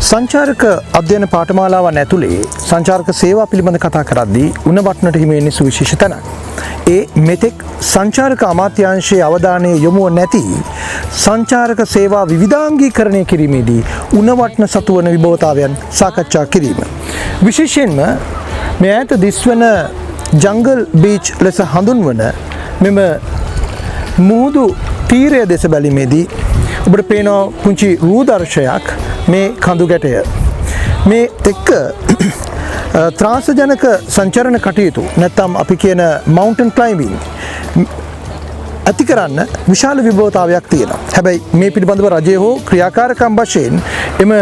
සංචාරක අධ්‍යයන පාඨමාලාවන් ඇතුලේ සංචාරක සේවා පිළිබඳ කතා කරද්දී උණවට්නට හිමි වෙන්නේ සුවිශේෂ තැනක්. ඒ මෙතෙක් සංචාරක අමාත්‍යාංශයේ අවධානය යොමු නැති සංචාරක සේවා විවිධාංගීකරණය කිරීමේදී උණවට්න සතු වන විභවතාවයන් සාකච්ඡා කිරීම. විශේෂයෙන්ම මේ ඈත දිස්වන ජංගල් බීච් ලෙස හඳුන්වන මෙම මුහුදු තීරය දෙස බැලීමේදී ඔබට පේනවා පුංචි රූදර්ශයක් මේ කඳු ගැටය. මේ එක්ක ත්‍රාසජනක සංචරණ කටයුතු නැත්නම් අපි කියන මවුන්ටන් ක්ලයිම්බින් ඇති කරන්න විශාල විභවතාවයක් තියෙනවා. හැබැයි මේ පිළිබඳව රජය හෝ ක්‍රියාකාරකම් වශයෙන් එම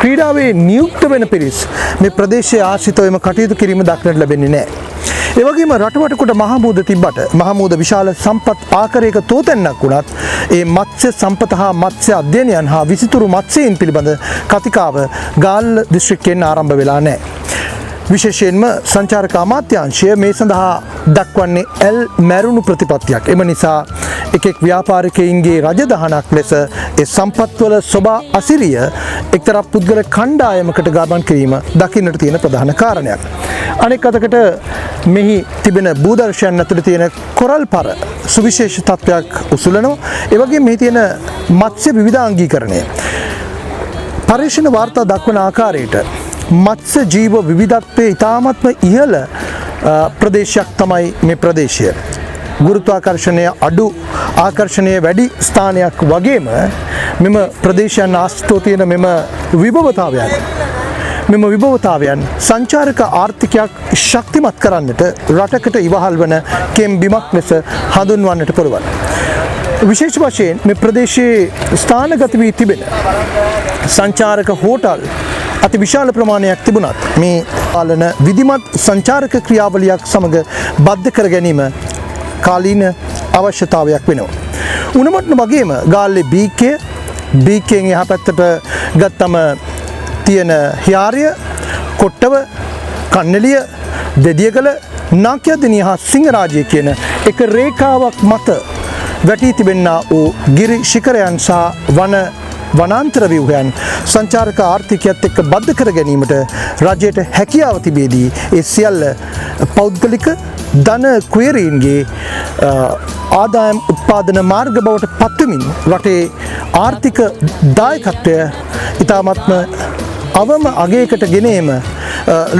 ක්‍රීඩාවේ නියුක්ත වෙන පිරිස් මේ ප්‍රදේශයේ ආශ්‍රිතව එම කටයුතු කිරීම දක්නට ලැබෙන්නේ නැහැ. ඒ වගේම රටවටකොට මහමුද තිබ්බට මහමුද විශාල සම්පත් ආකාරයක තෝතැන්නක් වුණත් ඒ මත්ස්‍ය සම්පත හා මත්ස්‍ය අධ්‍යයනයන් හා විසිතුරු මත්ස්‍යයන් පිළිබඳ කතිකාව ගාල්ල දිස්ත්‍රික්කයෙන් ආරම්භ වෙලා නැහැ. විශේෂයෙන්ම සංචාරක අමාත්‍යාංශය මේ සඳහා දක්වන්නේ එල් මැරුණු ප්‍රතිපත්තියක්. එම නිසා එකෙක් ව්‍යාපාරිකයින්ගේ රජදහනක් ලෙස ඒ සම්පත්වල සොබා අසිරිය එක්තරා පුද්ගල කණ්ඩායමකට ගමන් කිරීම දකින්නට තියෙන ප්‍රධාන කාරණයක්. අනෙක් අතකට මෙහි තිබෙන භූදර්ශයන් ඇතුළේ තියෙන කොරල් පර සුවිශේෂ තත්ත්වයක් උසුලනවා. ඒ වගේම මෙහි තියෙන මත්ස්‍ය විවිධාංගීකරණය පරීක්ෂණ වාර්තා දක්වන ආකාරයට මත්ස්‍ය ජීව විවිධත්වයේ ඉතාමත්ම ඉහළ ප්‍රදේශයක් තමයි මේ ප්‍රදේශය. ගුරුත්වාකර්ෂණය අඩු ආකර්ෂණය වැඩි ස්ථානයක් වගේම මෙම ප්‍රදේශයන් ආශ්‍රිතව තියෙන මෙම විභවතාවයන් සංචාරක ආර්ථිකයක් ශක්තිමත් කරන්නට රටකට ඉවහල් වන කෙම් බිමක් ලෙස හඳුන්වන්නට පුළුවන්. විශේෂ වශයෙන් මේ ප්‍රදේශයේ ස්ථානගත වී තිබෙන සංචාරක හෝටල් අති විශාල ප්‍රමාණයක් තිබුණත් මේ පාලන විධිමත් සංචාරක ක්‍රියාවලියක් සමග බද්ධ කර ගැනීම කාලීන අවශ්‍යතාවයක් වෙනවා. උණවට්න වගේම ගාල්ලේ බීකයෙන් එහා පැත්තට ගත්තම තියෙන හියාරිය, කොට්ටව, කන්නලිය, දෙදියගල, නාකියදිනිය හා සිංහරාජය කියන එක රේඛාවක් මත වැටී තිබෙනා වූ ගිරි ශිඛරයන් සහ වනාන්තර ව්‍යුහයන් සංචාරක ආර්ථිකයත් එක්ක බද්ධ කර ගැනීමට රජයට හැකියාව තිබේදී ඒ සියල්ල පෞද්ගලික ධන කුයරීන්ගේ ආදායම් උත්පාදන මාර්ග බවට පත්වමින් රටේ ආර්ථික දායකත්වය ඉතාමත්ම අවම අගයකට ගෙනීම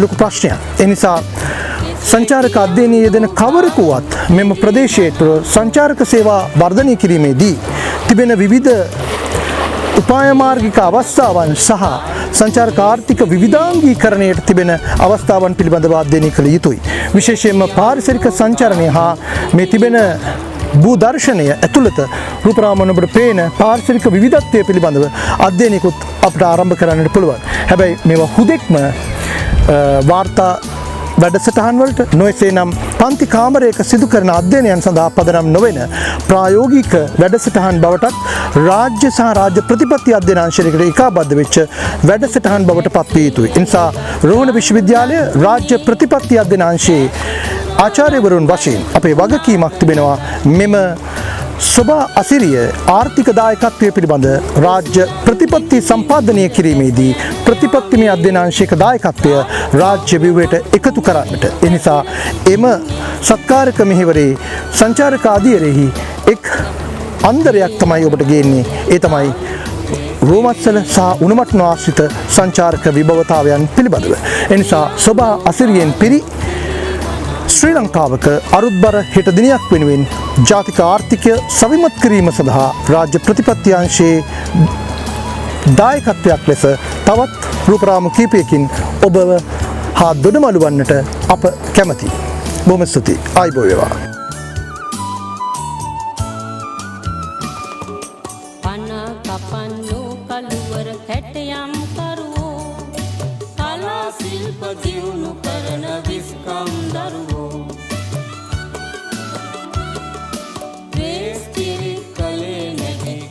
ලොකු ප්‍රශ්නයක්. ඒ නිසා සංචාරක අධ්‍යයනයේ යෙදෙන කවරකුවත් මෙම ප්‍රදේශයේ තුළ සංචාරක සේවා වර්ධනය කිරීමේදී තිබෙන විවිධ උපායමාර්ගික අවස්ථාවන් සහ සංචාරක ආර්ථික විවිධාංගීකරණයට තිබෙන අවස්ථාවන් පිළිබඳව අධ්‍යයනය කළ යුතුයි. විශේෂයෙන්ම පාරිසරික සංචරණය හා මේ තිබෙන භූදර්ශනය ඇතුළත රූපරාමන ඔබට පේන පාරිසරික විවිධත්වය පිළිබඳව අධ්‍යයනයකුත් අපට ආරම්භ කරන්නට පුළුවන්. හැබැයි මේවා හුදෙක්ම වාර්තා වැඩසටහන් වලට නොයසේ නම් පන්ති කාමරයක සිදු කරන අධ්‍යයනයන් සඳහා පදනම් නොවන ප්‍රායෝගික වැඩසටහන් බවටත් රාජ්‍ය සහ රාජ්‍ය ප්‍රතිපත්ති අධ්‍යයනාංශයකට ඒකාබද්ධ වෙච්ච වැඩසටහන් බවට පත්විය යුතුයි. ඒ නිසා රෝහණ විශ්වවිද්‍යාලය රාජ්‍ය ප්‍රතිපත්ති අධ්‍යයනාංශයේ ආචාර්යවරුන් වශයෙන් අපේ වගකීමක් තිබෙනවා මෙම සොබා අසිරිය ආර්ථික දායකත්වය පිළිබඳ රාජ්‍ය ප්‍රතිපත්ති සම්පාදනය කිරීමේදී ප්‍රතිපත්තිමය අධ්‍යයනාංශයක දායකත්වය රාජ්‍ය ව්‍යුහයට එකතු කරන්නට. ඒ නිසා එම සත්කාරක මෙහෙවරේ සංචාරක අධියරෙහි එක් අන්දරයක් තමයි ඔබට ගේන්නේ. ඒ තමයි රෝමත්සල සහ උණුමට්න ආශ්‍රිත සංචාරක විභවතාවයන් පිළිබඳව. ඒ නිසා සොබා අසිරියෙන් පිරි ශ්‍රී ලංකාවක අරුත්බර හෙට දිනයක් වෙනුවෙන් ජාතික ආර්ථිකය සවිමත් කිරීම සඳහා රාජ්‍ය ප්‍රතිපත්ති අංශයේ දායකත්වයක් ලෙස තවත් රූපරාමු කීපයකින් ඔබව හා දොඩමළු වන්නට අප කැමැතියි. බොහොම ස්තුතියි. ආයුබෝවන් වේවා. පන කපන්නෝ කළුවර කැටයම් කරුවෝ කලා ශිල්ප දියුණු කරන විස්කම් දරුවෝ